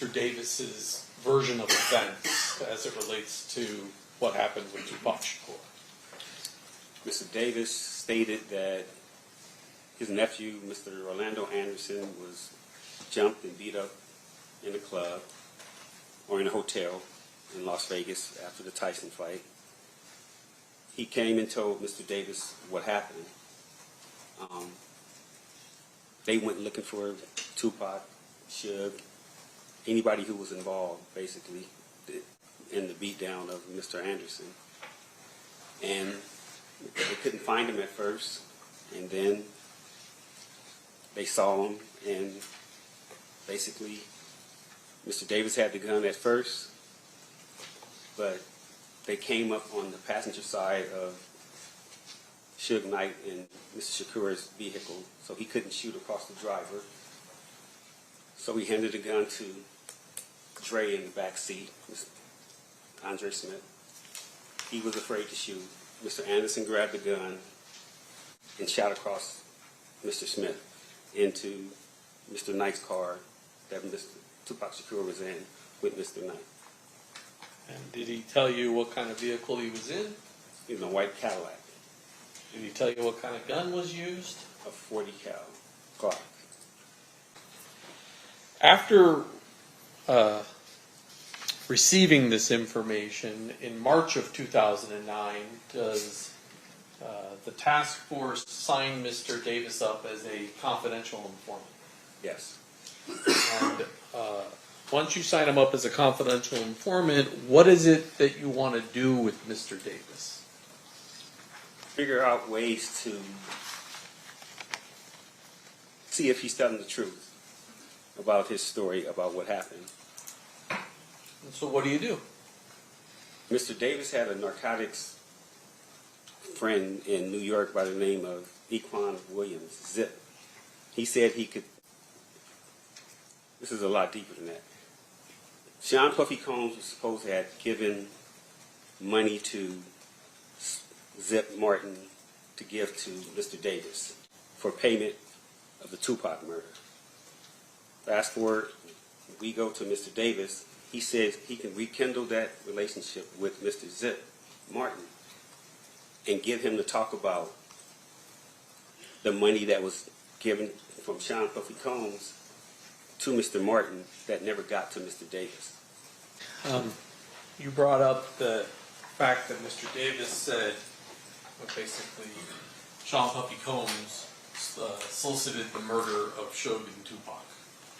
Mr. Davis's version of events as it relates to what happened with Tupac Shakur? Mr. Davis stated that his nephew, Mr. Orlando Anderson, was jumped and beat up in a club or in a hotel in Las Vegas after the Tyson fight. He came and told Mr. Davis what happened. They went looking for Tupac, Suge, anybody who was involved, basically, in the beatdown of Mr. Anderson. And they couldn't find him at first, and then they saw him, and basically, Mr. Davis had the gun at first, but they came up on the passenger side of Suge Knight and Mr. Shakur's vehicle, so he couldn't shoot across the driver. So he handed the gun to Dre in the back seat, Andre Smith. He was afraid to shoot. Mr. Anderson grabbed the gun and shot across Mr. Smith into Mr. Knight's car that Mr. Tupac Shakur was in with Mr. Knight. And did he tell you what kind of vehicle he was in? He was in a white Cadillac. Did he tell you what kind of gun was used? A 40 cal Glock. After receiving this information in March of 2009, does the task force sign Mr. Davis up as a confidential informant? Yes. And once you sign him up as a confidential informant, what is it that you want to do with Mr. Davis? Figure out ways to see if he's telling the truth about his story, about what happened. And so what do you do? Mr. Davis had a narcotics friend in New York by the name of Equan Williams, Zip. He said he could, this is a lot deeper than that. Sean Puffy Combs was supposed to have given money to Zip Martin to give to Mr. Davis for payment of the Tupac murder. Fast forward, we go to Mr. Davis. He says he can rekindle that relationship with Mr. Zip Martin and get him to talk about the money that was given from Sean Puffy Combs to Mr. Martin that never got to Mr. Davis. You brought up the fact that Mr. Davis said, well, basically, Sean Puffy Combs solicited the murder of Suge and Tupac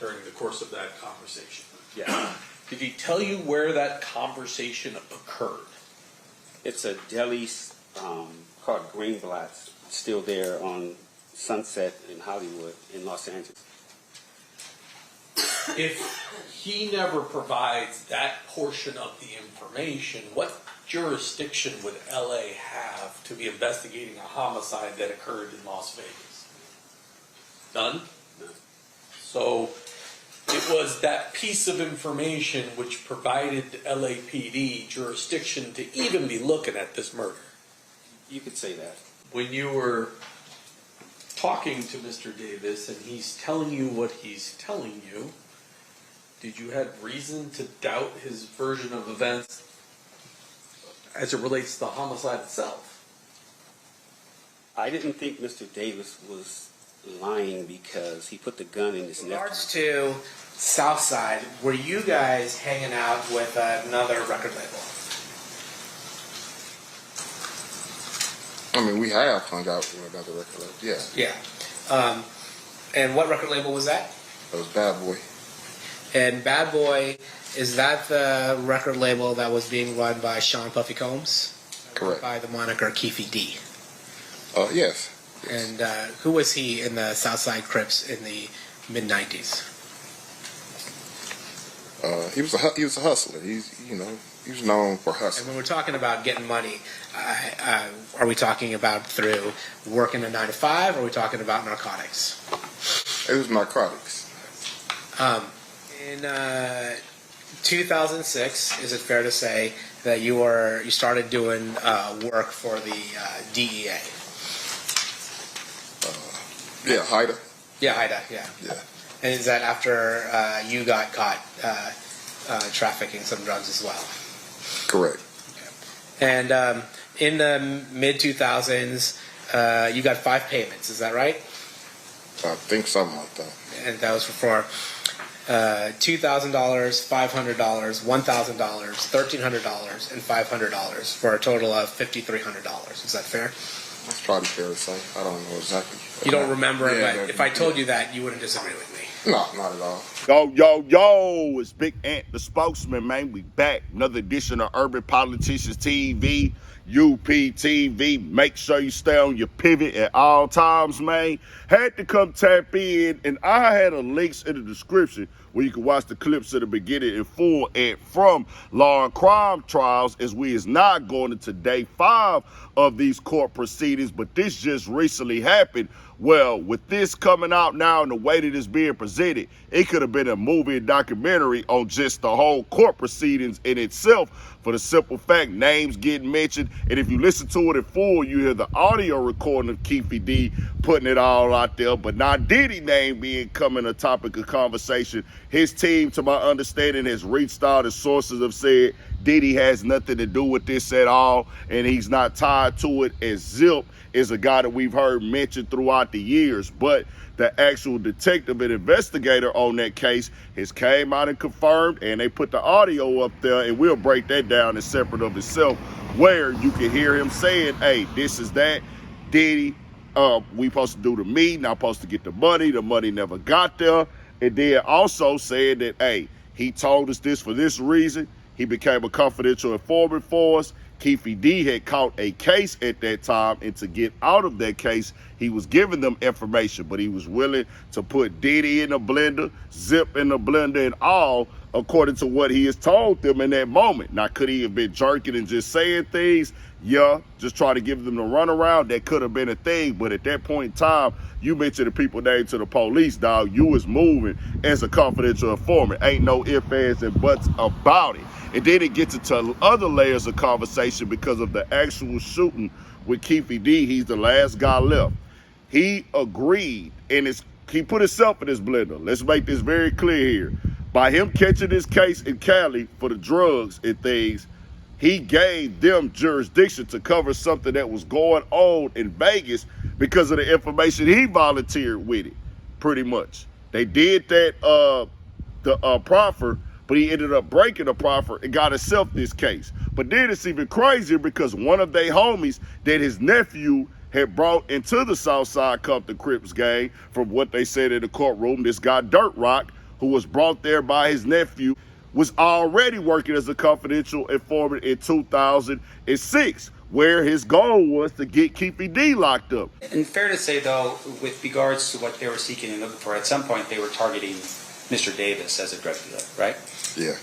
during the course of that conversation. Yeah. Did he tell you where that conversation occurred? It's a deli called Greenblatt's, still there on Sunset in Hollywood in Los Angeles. If he never provides that portion of the information, what jurisdiction would LA have to be investigating a homicide that occurred in Las Vegas? None? No. So it was that piece of information which provided LAPD jurisdiction to even be looking at this murder. You could say that. When you were talking to Mr. Davis and he's telling you what he's telling you, did you have reason to doubt his version of events as it relates to the homicide itself? I didn't think Mr. Davis was lying because he put the gun in his In neck. regards to Southside, were you guys hanging out with another record label? I mean, we have hung out with another record label, yeah. Yeah. And what record label was that? It was Bad Boy. And Bad Boy, is that the record label that was being run by Sean Puffy Combs? Correct. By the moniker Keefy D. Yes. And who was he in the Southside Crips in the mid-90s? He was a hustler. He was known for And hustling. when we're talking about getting money, are we talking about through working a 9-to-5, or are we talking about narcotics? It was narcotics. In 2006, is it fair to say that you started doing work for the DEA? Yeah, Haida. Yeah, Haida, yeah. Yeah. And is that after you got caught trafficking some drugs as well? Correct. And in the mid 2000s, you got 5 payments. Is that right? I think something like that. And that was for $2,000, $500, $1,000, $1,300, and $500 for a total of $5,300. Is that fair? That's probably fair to say. I don't know exactly. You don't remember it, Yeah, but if I told you that, you wouldn't disagree with me. No, not at all. Yo, it's Big Ant, the spokesman, man. We back. Another edition of Urban Politicians TV, UPTV. Make sure you stay on your pivot at all times, man. Had to come tap in, and I had a links in the description where you can watch the clips at the beginning in full and from law and crime trials, as we is not going into day 5 of these court proceedings, but this just recently happened. Well, with this coming out now and the way that it's being presented, it could have been a movie and documentary on just the whole court proceedings in itself, for the simple fact names getting mentioned. And if you listen to it in full, you hear the audio recording of Keefy D putting it all out there, but not Diddy name being coming a topic of conversation. His team, to my understanding, has reached out, as sources have said Diddy has nothing to do with this at all, and he's not tied to it, as Zip is a guy that we've heard mentioned throughout the years. But the actual detective and investigator on that case has came out and confirmed, and they put the audio up there, and we'll break that down as separate of itself, where you can hear him saying, hey, this is that, Diddy, we supposed to do the meeting, I'm supposed to get the money never got there. And then also saying that, hey, he told us this for this reason, he became a confidential informant for us. Keefy D had caught a case at that time, and to get out of that case, he was giving them information, but he was willing to put Diddy in the blender, Zip in the blender, and all according to what he has told them in that moment. Now, could he have been jerking and just saying things? Yeah, just try to give them the runaround. That could have been a thing, but at that point in time, you mentioned the people named to the police, dog. You was moving as a confidential informant. Ain't no ifs, ands, and buts about it. And then it gets into other layers of conversation because of the actual shooting with Keefy D. He's the last guy left. He agreed, and he put himself in this blender. Let's make this very clear here. By him catching this case in Cali for the drugs and things, he gave them jurisdiction to cover something that was going on in Vegas because of the information he volunteered with it, pretty much. They did that, the proffer, but he ended up breaking the proffer and got himself this case. But then it's even crazier because one of their homies that his nephew had brought into the Southside Compton Crips gang, from what they said in the courtroom, this guy Dirt Rock, who was brought there by his nephew, was already working as a confidential informant in 2006, where his goal was to get Keefy D locked up. And fair to say, though, with regards to what they were seeking and looking for, at some point they were targeting Mr. Davis as a drug dealer, right? Yeah.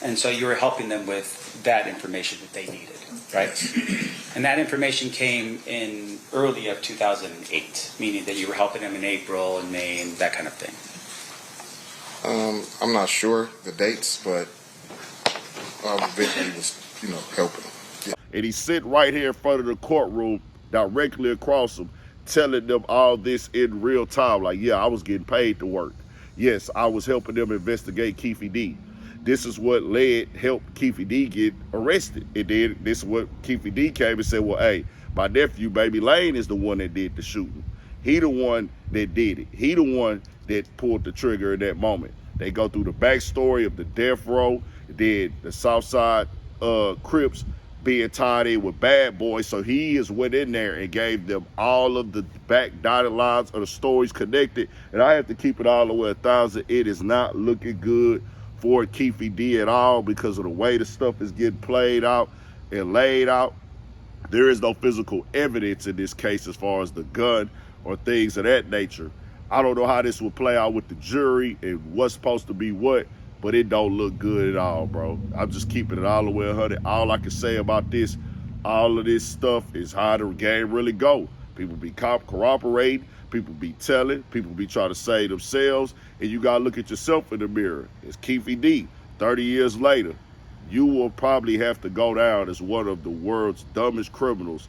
And so you were helping them with that information that they needed, right? And that information came in early of 2008, meaning that you were helping them in April and May and that kind of thing. I'm not sure the dates, but eventually was, helping them. Yeah. And he's sitting right here in front of the courtroom, directly across him, telling them all this in real time. Like, yeah, I was getting paid to work. Yes, I was helping them investigate Keefy D. This is what helped Keefy D get arrested. And then this is what Keefy D came and said, well, hey, my nephew, Baby Lane, is the one that did the shooting. He the one that did it. He the one that pulled the trigger in that moment. They go through the backstory of the death row, then the Southside Crips being tied in with Bad Boys. So he is went in there and gave them all of the back dotted lines of the stories connected. And I have to keep it all the way 1,000. It is not looking good for Keefy D at all because of the way the stuff is getting played out and laid out. There is no physical evidence in this case as far as the gun or things of that nature. I don't know how this will play out with the jury and what's supposed to be what, but it don't look good at all, bro. I'm just keeping it all the way 100. All I can say about this, all of this stuff is how the game really go. People be corroborating, people be telling, people be trying to save themselves, and you gotta look at yourself in the mirror. It's Keefy D. 30 years later, you will probably have to go down as one of the world's dumbest criminals,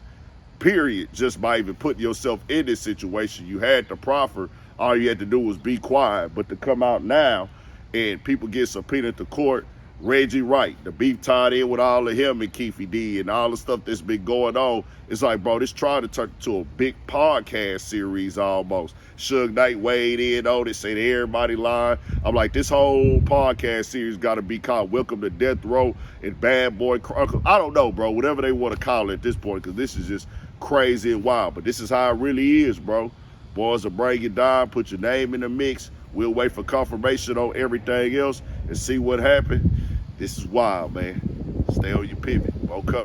period, just by even putting yourself in this situation. You had the proffer all you had to do was be quiet. But to come out now and people get subpoenaed to court, Reggie Wright, the beef tied in with all of him and Keefe D and all the stuff that's been going on. It's like, bro, this trying to turn into a big podcast series almost. Suge Knight weighed in on it, said everybody lying. I'm like, this whole podcast series got to be called Welcome to Death Row and Bad Boy Chronicles. I don't know, bro, whatever they want to call it at this point, because this is just crazy and wild. But this is how it really is, bro. Boys will bring you down, put your name in the mix. We'll wait for confirmation on everything else and see what happened. This is wild, man. Stay on your pivot. Woke up.